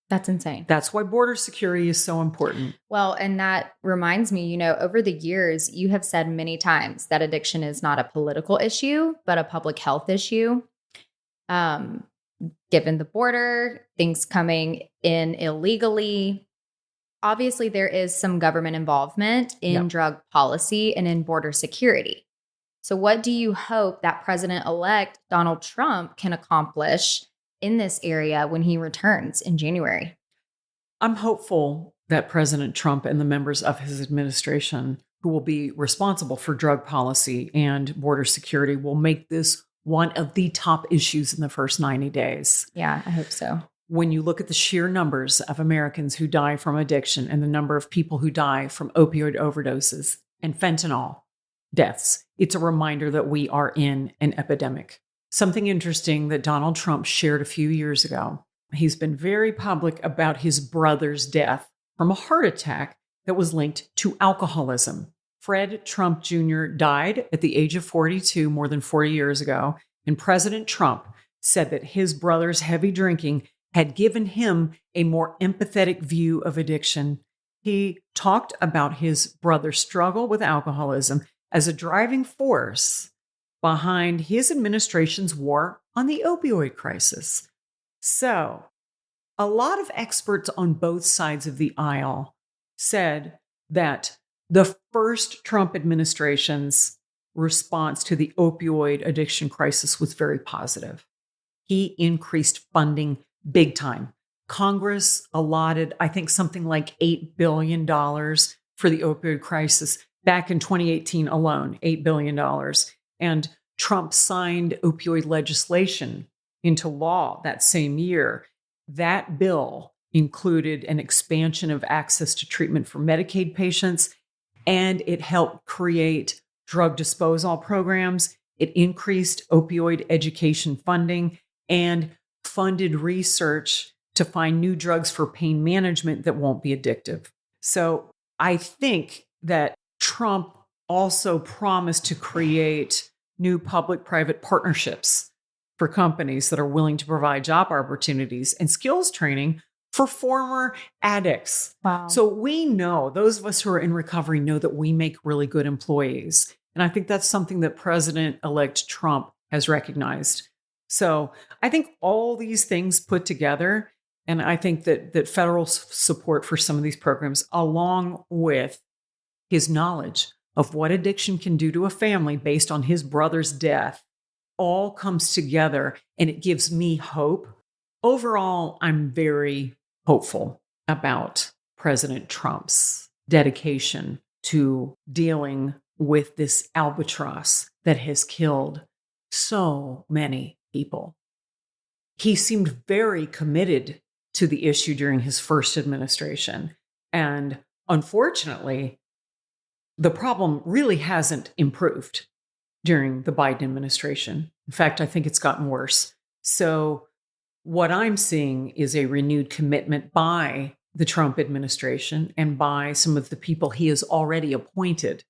That's insane. That's why border security is so important. Well, and that reminds me, over the years, you have said many times that addiction is not a political issue, but a public health issue. Given the border, things coming in illegally, obviously there is some government involvement in drug policy and in border security. So what do you hope that President-elect Donald Trump can accomplish in this area when he returns in January? I'm hopeful that President Trump and the members of his administration who will be responsible for drug policy and border security will make this one of the top issues in the first 90 days. Yeah, I hope so. When you look at the sheer numbers of Americans who die from addiction and the number of people who die from opioid overdoses and fentanyl deaths, it's a reminder that we are in an epidemic. Something interesting that Donald Trump shared a few years ago. He's been very public about his brother's death from a heart attack that was linked to alcoholism. Fred Trump Jr. died at the age of 42 more than 40 years ago, and President Trump said that his brother's heavy drinking had given him a more empathetic view of addiction. He talked about his brother's struggle with alcoholism as a driving force behind his administration's war on the opioid crisis. So, a lot of experts on both sides of the aisle said that the first Trump administration's response to the opioid addiction crisis was very positive. He increased funding big time. Congress allotted, I think, something like $8 billion for the opioid crisis back in 2018 alone, $8 billion. And Trump signed opioid legislation into law that same year. That bill included an expansion of access to treatment for Medicaid patients, and it helped create drug disposal programs. It increased opioid education funding and funded research to find new drugs for pain management that won't be addictive. So I think that Trump also promised to create new public-private partnerships for companies that are willing to provide job opportunities and skills training for former addicts. Wow. So we know, those of us who are in recovery know that we make really good employees. And I think that's something that President-elect Trump has recognized. So I think all these things put together, and I think that federal support for some of these programs, along with his knowledge of what addiction can do to a family based on his brother's death, all comes together, and it gives me hope. Overall, I'm very hopeful about President Trump's dedication to dealing with this albatross that has killed so many people. He seemed very committed to the issue during his first administration. And unfortunately, the problem really hasn't improved during the Biden administration. In fact, I think it's gotten worse. So what I'm seeing is a renewed commitment by the Trump administration and by some of the people he has already appointed,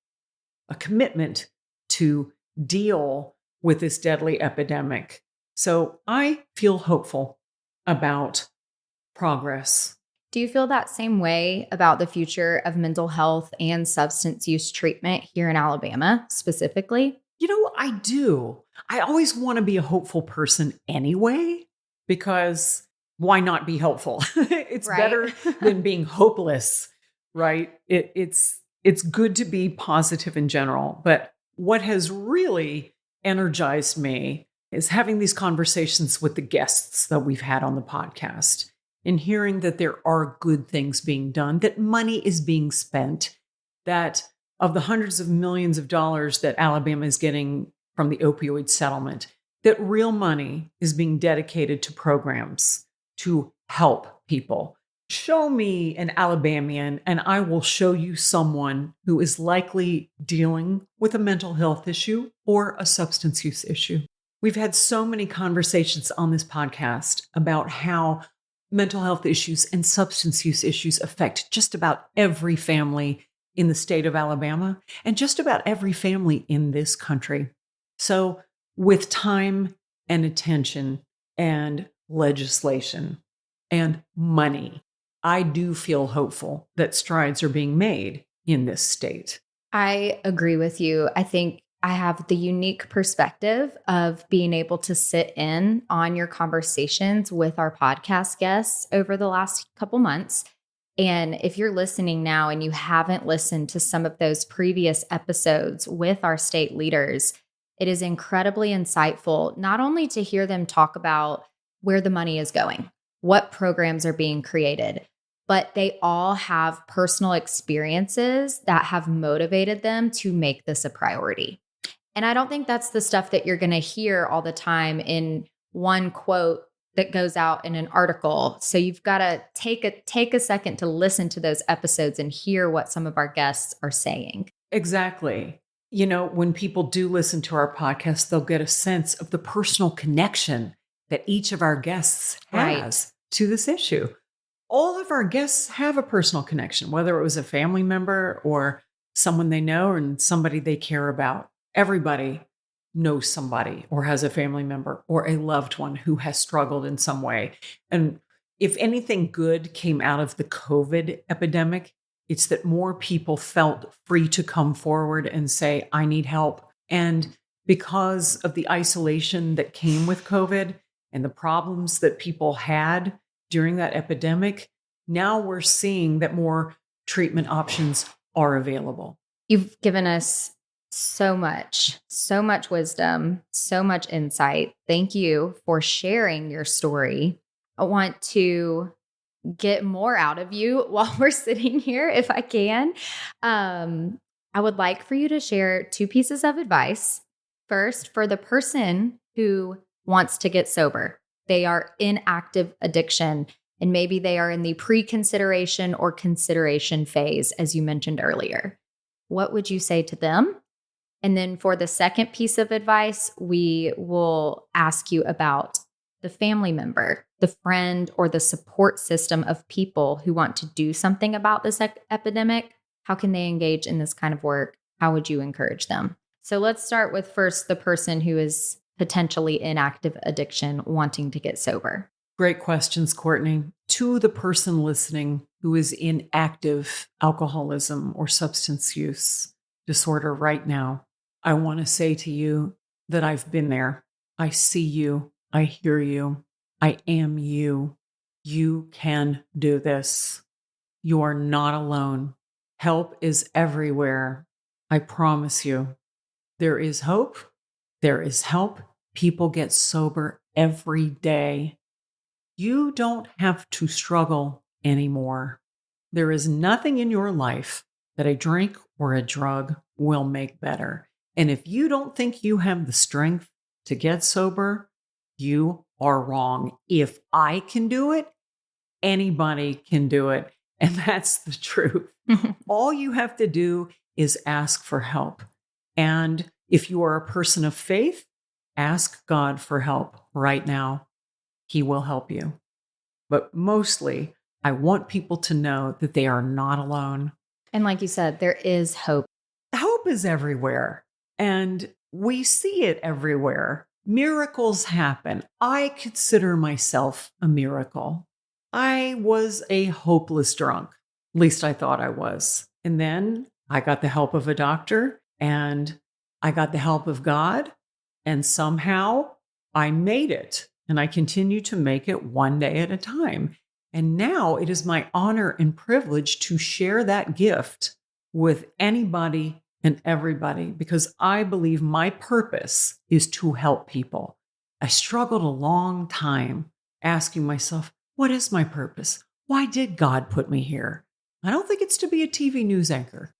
a commitment to deal with this deadly epidemic. So I feel hopeful about progress. Do you feel that same way about the future of mental health and substance use treatment here in Alabama specifically? I do. I always want to be a hopeful person anyway, because why not be hopeful? It's Right. better than being hopeless, right? It's good to be positive in general. But what has really energized me is having these conversations with the guests that we've had on the podcast and hearing that there are good things being done, that money is being spent, that of the hundreds of millions of dollars that Alabama is getting from the opioid settlement, that real money is being dedicated to programs to help people. Show me an Alabamian, and I will show you someone who is likely dealing with a mental health issue or a substance use issue. We've had so many conversations on this podcast about how mental health issues and substance use issues affect just about every family in the state of Alabama and just about every family in this country. So with time and attention and legislation and money, I do feel hopeful that strides are being made in this state. I agree with you. I think I have the unique perspective of being able to sit in on your conversations with our podcast guests over the last couple months. And if you're listening now and you haven't listened to some of those previous episodes with our state leaders, it is incredibly insightful, not only to hear them talk about where the money is going, what programs are being created, but they all have personal experiences that have motivated them to make this a priority. And I don't think that's the stuff that you're going to hear all the time in one quote that goes out in an article. So you've got to take a second to listen to those episodes and hear what some of our guests are saying. Exactly. When people do listen to our podcast, they'll get a sense of the personal connection that each of our guests has to this issue. All of our guests have a personal connection, whether it was a family member or someone they know and somebody they care about. Everybody knows somebody or has a family member or a loved one who has struggled in some way. And if anything good came out of the COVID epidemic, it's that more people felt free to come forward and say, I need help. And because of the isolation that came with COVID and the problems that people had during that epidemic, now we're seeing that more treatment options are available. You've given us so much wisdom, so much insight. Thank you for sharing your story. I want to get more out of you while we're sitting here, if I can. I would like for you to share 2 pieces of advice. First, for the person who wants to get sober, they are in active addiction, and maybe they are in the pre-consideration or consideration phase, as you mentioned earlier. What would you say to them? And then for the second piece of advice, we will ask you about the family member, the friend, or the support system of people who want to do something about this epidemic. How can they engage in this kind of work? How would you encourage them? So let's start with first the person who is potentially in active addiction wanting to get sober. Great questions, Courtney. To the person listening who is in active alcoholism or substance use disorder right now, I want to say to you that I've been there. I see you. I hear you. I am you. You can do this. You are not alone. Help is everywhere. I promise you. There is hope. There is help. People get sober every day. You don't have to struggle anymore. There is nothing in your life that a drink or a drug will make better. And if you don't think you have the strength to get sober, you are wrong. If I can do it, anybody can do it. And that's the truth. All you have to do is ask for help. And if you are a person of faith, ask God for help right now. He will help you. But mostly, I want people to know that they are not alone. And like you said, there is hope. Hope is everywhere. And we see it everywhere. Miracles happen. I consider myself a miracle. I was a hopeless drunk. At least I thought I was. And then I got the help of a doctor and I got the help of God. And somehow I made it. And I continue to make it one day at a time. And now it is my honor and privilege to share that gift with anybody and everybody, because I believe my purpose is to help people. I struggled a long time asking myself, what is my purpose? Why did God put me here? I don't think it's to be a TV news anchor.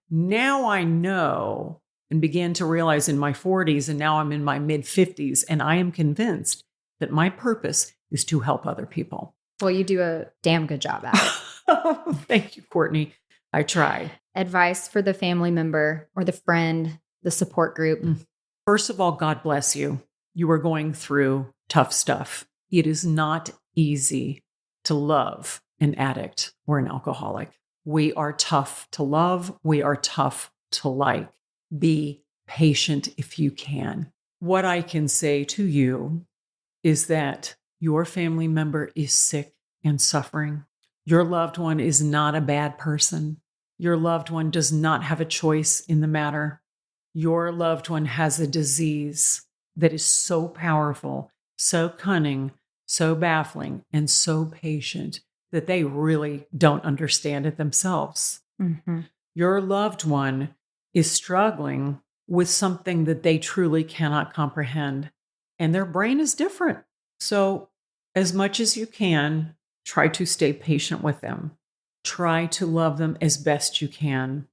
Now I know and began to realize in my 40s, and now I'm in my mid 50s, and I am convinced that my purpose is to help other people. Well, you do a damn good job at it. Thank you, Courtney. I try. Advice for the family member or the friend, the support group. First of all, God bless you. You are going through tough stuff. It is not easy to love an addict or an alcoholic. We are tough to love. We are tough to like. Be patient if you can. What I can say to you is that your family member is sick and suffering. Your loved one is not a bad person. Your loved one does not have a choice in the matter. Your loved one has a disease that is so powerful, so cunning, so baffling, and so patient that they really don't understand it themselves. Your loved one is struggling with something that they truly cannot comprehend. And their brain is different. So as much as you can, try to stay patient with them. Try to love them as best you can.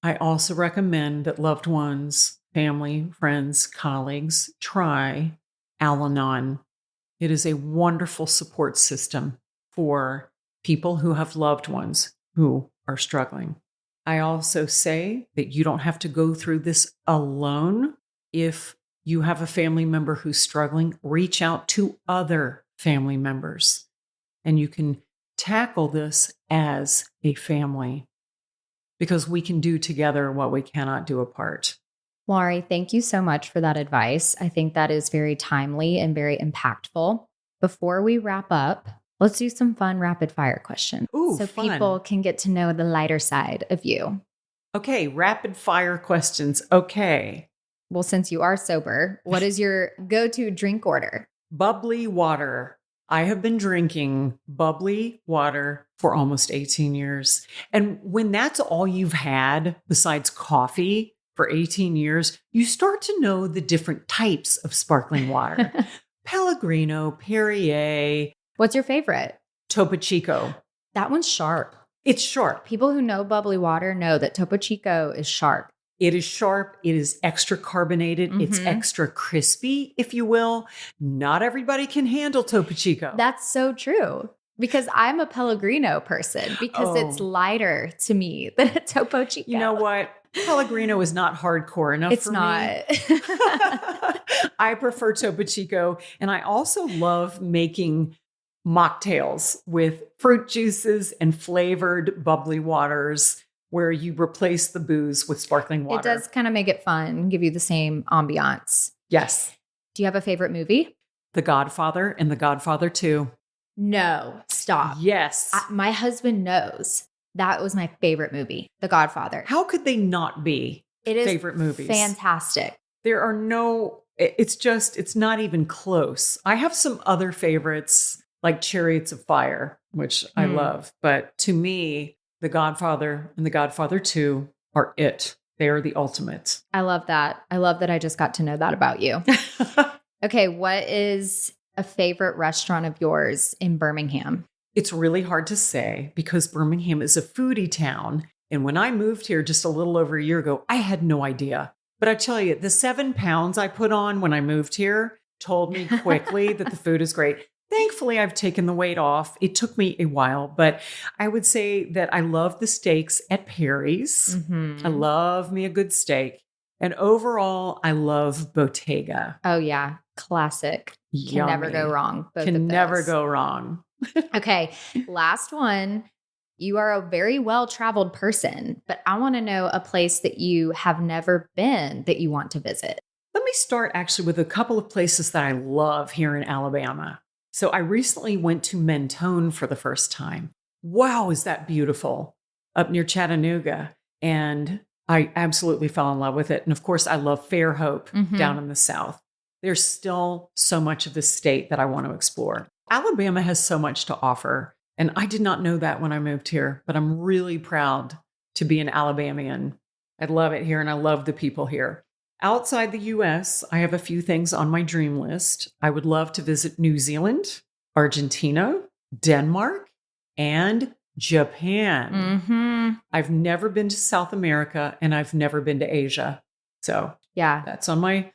I also recommend that loved ones, family, friends, colleagues, try Al-Anon. It is a wonderful support system for people who have loved ones who are struggling. I also say that you don't have to go through this alone. If you have a family member who's struggling, reach out to other family members, and you can tackle this as a family, because we can do together what we cannot do apart. Laurie, thank you so much for that advice. I think that is very timely and very impactful. Before we wrap up, let's do some fun rapid fire questions. Ooh, so fun. People can get to know the lighter side of you. Okay, rapid fire questions. Okay. Well, since you are sober, what is your go-to drink order? Bubbly water. I have been drinking bubbly water for almost 18 years. And when that's all you've had besides coffee for 18 years, you start to know the different types of sparkling water. Pellegrino, Perrier. What's your favorite? Topo Chico. That one's sharp. It's sharp. People who know bubbly water know that Topo Chico is sharp. It is sharp. It is extra carbonated. It's extra crispy, if you will. Not everybody can handle Topo Chico. That's so true. Because I'm a Pellegrino person, because it's lighter to me than a Topo Chico. You know what? Pellegrino is not hardcore enough for me. It's not. I prefer Topo Chico. And I also love making mocktails with fruit juices and flavored bubbly waters. where you replace the booze with sparkling water. It does kind of make it fun, give you the same ambiance. Yes. Do you have a favorite movie? The Godfather and The Godfather 2. No, stop. Yes. My husband knows that was my favorite movie, The Godfather. How could they not be favorite movies? Fantastic. There are no, it's not even close. I have some other favorites like Chariots of Fire, which I love. But to me, The Godfather and The Godfather 2 are it. They are the ultimate. I love that. I love that I just got to know that about you. Okay, what is a favorite restaurant of yours in Birmingham? It's really hard to say because Birmingham is a foodie town. And when I moved here just a little over a year ago, I had no idea. But I tell you, the 7 pounds I put on when I moved here told me quickly that the food is great. Thankfully, I've taken the weight off. It took me a while, but I would say that I love the steaks at Perry's. I love me a good steak. And overall, I love Bottega. Oh, yeah. Classic. Yummy. Can never go wrong. Can never go wrong. Okay. Last one. You are a very well-traveled person, but I want to know a place that you have never been that you want to visit. Let me start actually with a couple of places that I love here in Alabama. So I recently went to Mentone for the first time. Wow, is that beautiful up near Chattanooga. And I absolutely fell in love with it. And of course, I love Fairhope down in the South. There's still so much of the state that I want to explore. Alabama has so much to offer. And I did not know that when I moved here, but I'm really proud to be an Alabamian. I love it here and I love the people here. Outside the US, I have a few things on my dream list. I would love to visit New Zealand, Argentina, Denmark, and Japan. I've never been to South America and I've never been to Asia. So yeah, that's on my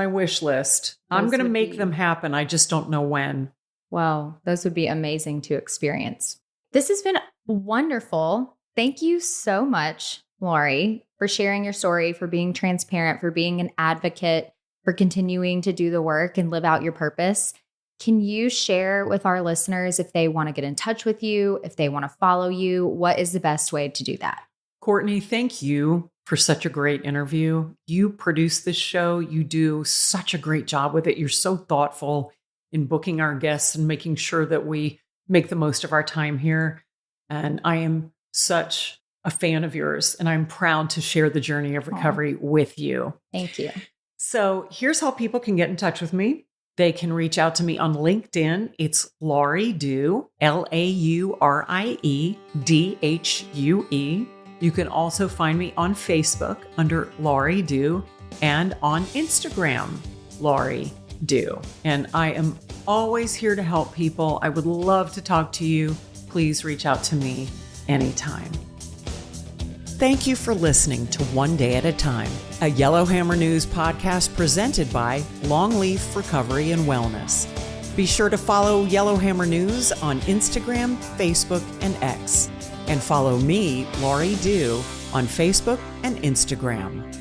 wish list. I'm going to make them happen. I just don't know when. Well, those would be amazing to experience. This has been wonderful. Thank you so much, Laurie, for sharing your story, for being transparent, for being an advocate, for continuing to do the work and live out your purpose. Can you share with our listeners if they want to get in touch with you, if they want to follow you, what is the best way to do that? Courtney, thank you for such a great interview. You produce this show. You do such a great job with it. You're so thoughtful in booking our guests and making sure that we make the most of our time here. And I am such a fan of yours, and I'm proud to share the journey of recovery with you. Thank you. So here's how people can get in touch with me. They can reach out to me on LinkedIn. It's Laurie Dhue, LaurieDhue. You can also find me on Facebook under Laurie Dhue and on Instagram, Laurie Dhue. And I am always here to help people. I would love to talk to you. Please reach out to me anytime. Thank you for listening to One Day at a Time, a Yellowhammer News podcast presented by Longleaf Recovery and Wellness. Be sure to follow Yellowhammer News on Instagram, Facebook, and X. And follow me, Laurie Dhue, on Facebook and Instagram.